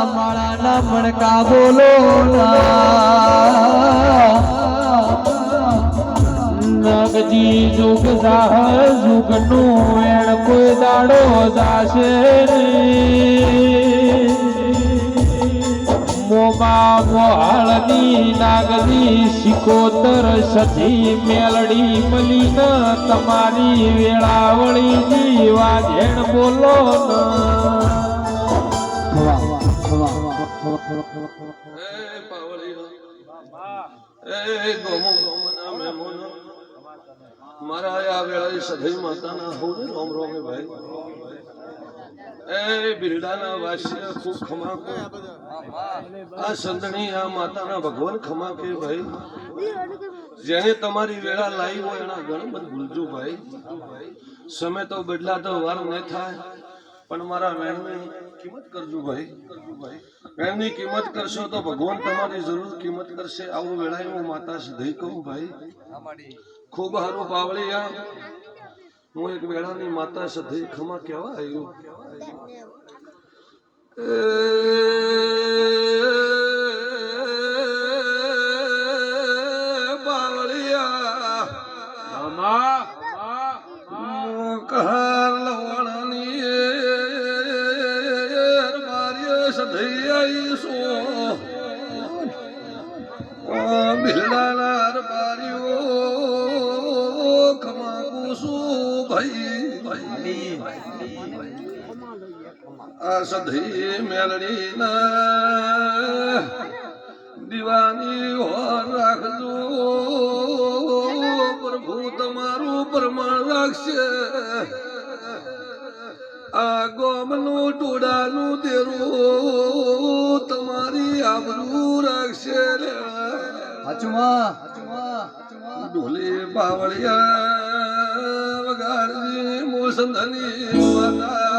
માળાના મણકા બોલો નગજી જુગ જાહ જુગનું એણ કોઈ દાડો જાશે મોમાં મોહાળની નાગની સિકોતર સધી મેલડી મલીન તમારી વેળાવળી જીવા જેણ બોલો મારા આ વેળા સધઈ માતાના હોને રોમ રોમે ભાઈ એ બિરડાના વાસ્ય ખૂબ ખમા આ સંતણી આ માતાના ભગવાન ખમા કે ભાઈ જેને તમારી વેળા લાવી હોય એના ગણપત ભૂલજો ભાઈ સમય તો બદલાતો વાર ન થાય પણ મારા વેણની કિંમત કરજો ભાઈ વેણની કિંમત કરશો તો ભગવાન તમારી જરૂર કિંમત કરશે આવું વેળાએ હું માતા સધઈ કહું ભાઈ ખૂબ સારું પાવળિયા હું એક વેળાની માતા સધઈ ખમા કેવા આવ્યું પાવળિયા કહાર લવણની મારી સધઈ આવીશો બિરડાના બારીઓ આ સધી મેલડી ના દીવાની હોર રાખજો પ્રભુ તમારું પ્રમાણ રાખશે આ ગોમનું ટોડાનું દેરું તમારી આબરૂ રાખશે ઢોલે બાવળિયા વગાડજી મોસંધની માતા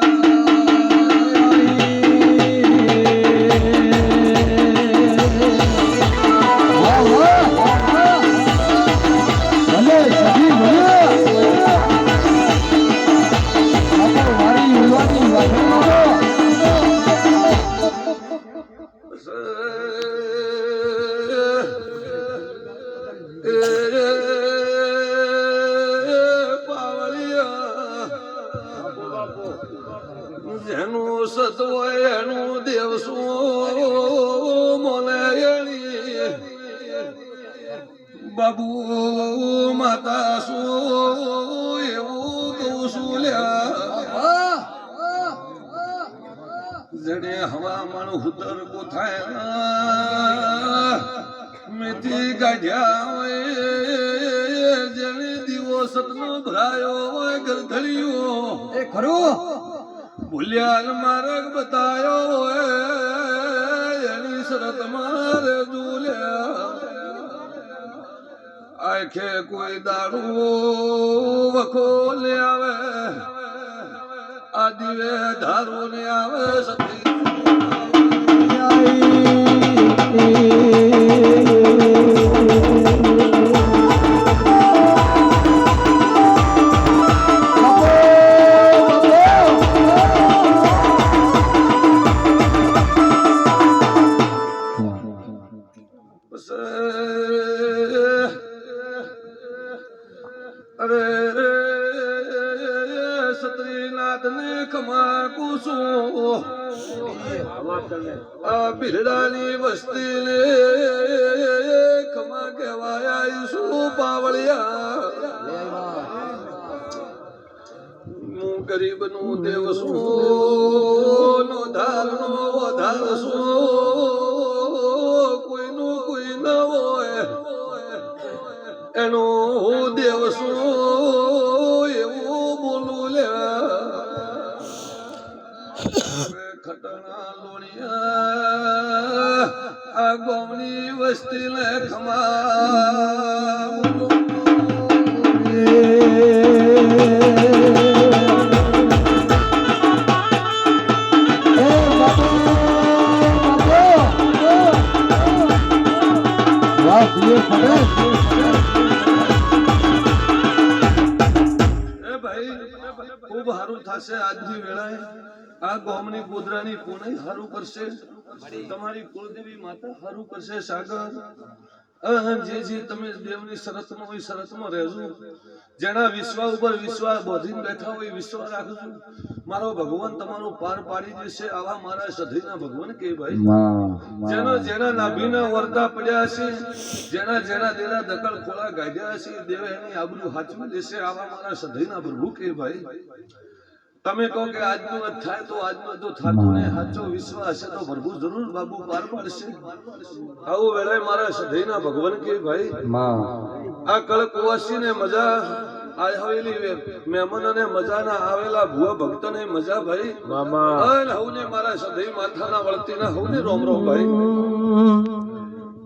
જેનું સત્વ એનું દેવશું મને એની બાબુ માતા શું એવું કહું છું લ્યા જડે હવામાન ઉતર કોથાય મેથી કાઢ્યા હોય જેને દીવો સતનો ભરાયો હોય ગરધડીઓ એ ખરું ભૂલ્યા માર્ગ બતાયો હોય એની શરત મારે ઝૂલ્યા આંખે કોઈ દારૂ વખો લે આવે આ દિવે ધારો ને આવે સતી બિરડાની વસ્તી ને ખમા કહેવાય શું પાવળિયા હું ગરીબ નું દેવ શું નો ધાર નો વધાર શું કોઈનું કોઈ ન હોય એનું દેવ શું એવું બોલું લ્યા ખટણા લોણિયા આ ગોમની વસ્તી ને ખમા ભાઈ ખૂબ સારું થશે આજની વેળાએ આ ગામની ગોધરાની પૂનઈ હારું કરશે, તમારી કુળદેવી માતા હારું કરશે. સાગર જે તમે દેવની શરતમાં હોય શરતમાં રહેજો. જેના વિશ્વા ઉપર વિશ્વાસ બોધીને બેઠા હોય વિશ્વાસ રાખજો. મારો ભગવાન તમારું પાર પાડી દેશે. આવા મારા સધીના ભગવાન કે ભાઈ, જેના નાભીના વર્તા પડ્યા હશે, જેના દેના દકળ ખોળા ગાઢ્યા હશે, દેવ એની આબરૂ હાચવી દેશે. આવા મારા સધીના પ્રભુ કે ભાઈ, તમે કહો કે આજનું જ થાય તો આજનું તો થાતું ને સાચો વિશ્વાસ છે તો પ્રભુ જરૂર બાબુ પાર પાડશે. આવું વેળાએ મારા સધઈના ભગવાન કે ભાઈ, આ કળકુવાસી ને મજા આવેલી મહેમાનો ને મજા ના આવેલા ભુવા ભક્તો ને મજા ભાઈ. મામા હવ ને મારા સધઈ માથાના વળતી ના હવ ને રોમ રોમ ભાઈ.